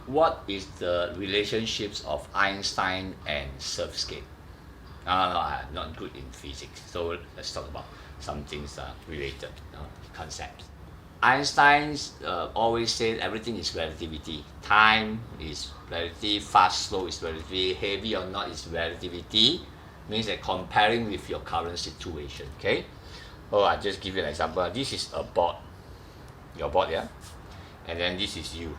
what is the relationships of Einstein and Surfskate? No, I'm not good in physics, so let's talk about some things related, concepts. Einstein always said everything is relativity. Time is relative, fast, slow is relativity, heavy or not is relativity. Means that comparing with your current situation, okay? Oh, I just give you an example. This is a board, your board, yeah? And then this is you.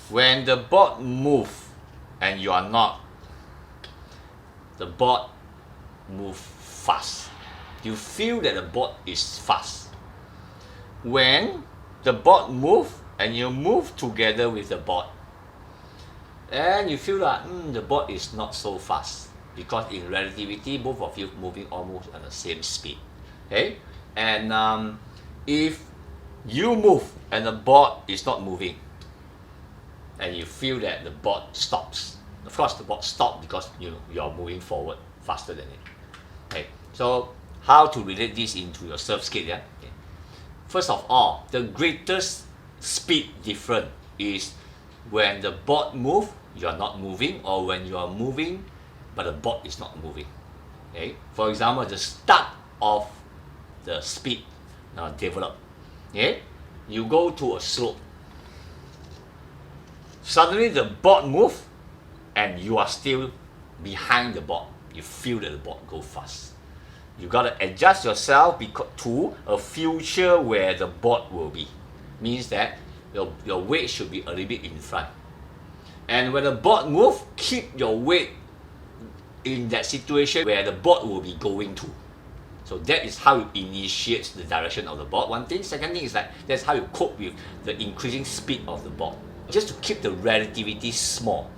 When the board moves and you are not, the board moves fast. You feel that the board is fast. When the board moves and you move together with the board, and you feel that the board is not so fast, because in relativity, both of you moving almost at the same speed. Okay? And if you move and the board is not moving, and you feel that the board stops, of course the board stops because you are moving forward faster than it. Okay, so how to relate this into your surf skate? Yeah. Okay. First of all, the greatest speed difference is when the board moves, you are not moving, or when you are moving but the board is not moving. Okay. For example, the start of the speed develop. Okay, you go to a slope. Suddenly the board moves and you are still behind the board. You feel that the board go fast. You got to adjust yourself to a future where the board will be. Means that your weight should be a little bit in front. And when the board moves, keep your weight in that situation where the board will be going to. So that is how you initiate the direction of the board. One thing. Second thing is that's how you cope with the increasing speed of the board. Just to keep the relativity small,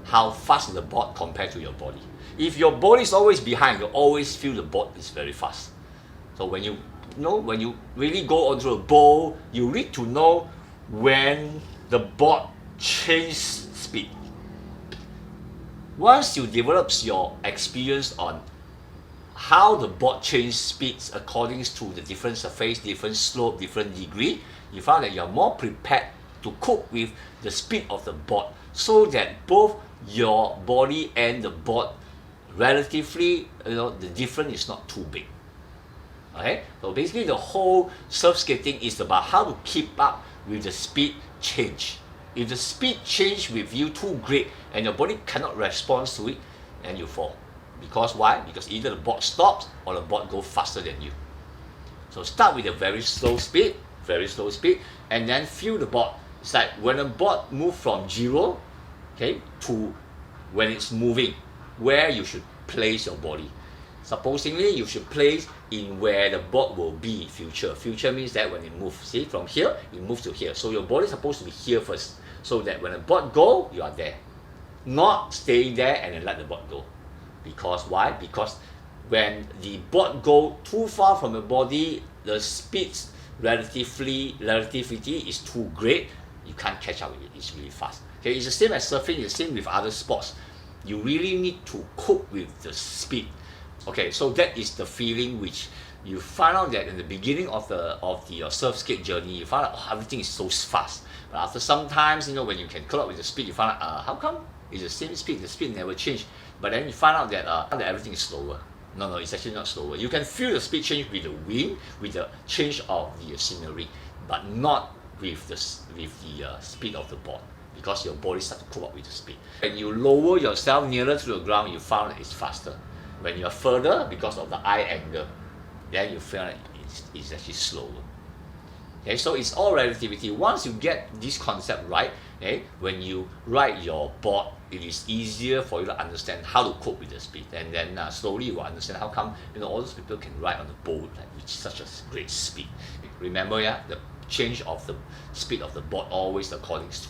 how fast is the board compared to your body. If your body is always behind, you always feel the board is very fast. So when you really go onto a bowl, you need to know when the board changes speed. Once you develop your experience on how the board changes speeds according to the different surface, different slope, different degree, you find that you are more prepared to cope with the speed of the board, so that both your body and the board relatively, the difference is not too big. Okay, so basically the whole surf skating is about how to keep up with the speed change. If the speed change with you too great and your body cannot respond to it, and you fall. Because why? Because either the board stops or the board goes faster than you. So start with a very slow speed, and then feel the board. It's like when a board moves from 0, okay, to when it's moving, where you should place your body. Supposingly, you should place in where the board will be in future. Future means that when it moves, see, from here, it moves to here. So your body is supposed to be here first, so that when the board goes, you are there. Not staying there and then let the board go. Because why? Because when the board goes too far from the body, the speed's relativity is too great. You can't catch up with it. It's really fast. Okay, it's the same as surfing. It's the same with other sports. You really need to cope with the speed. Okay, so that is the feeling which you find out that in the beginning of your surf skate journey, you find out everything is so fast. But after some times, when you can cope up with the speed, you find out how come it's the same speed? The speed never changed. But then you find out that everything is slower. No, it's actually not slower. You can feel the speed change with the wind, with the change of the scenery, but not with the speed of the board, because your body starts to cope up with the speed. When you lower yourself nearer to the ground, you found that it's faster. When you're further, because of the eye angle, then you feel that it's actually slower. Okay, so it's all relativity. Once you get this concept right, okay, when you ride your board, it is easier for you to understand how to cope with the speed, and then slowly you will understand how come all those people can ride on the boat with such a great speed. Remember, the change of the speed of the board always according to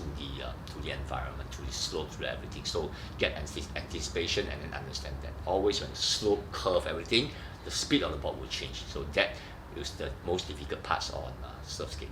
the environment, to the slope, to everything. So get anticipation and then understand that always when the slope, curve, everything, the speed of the board will change. So that is the most difficult parts on surf skate.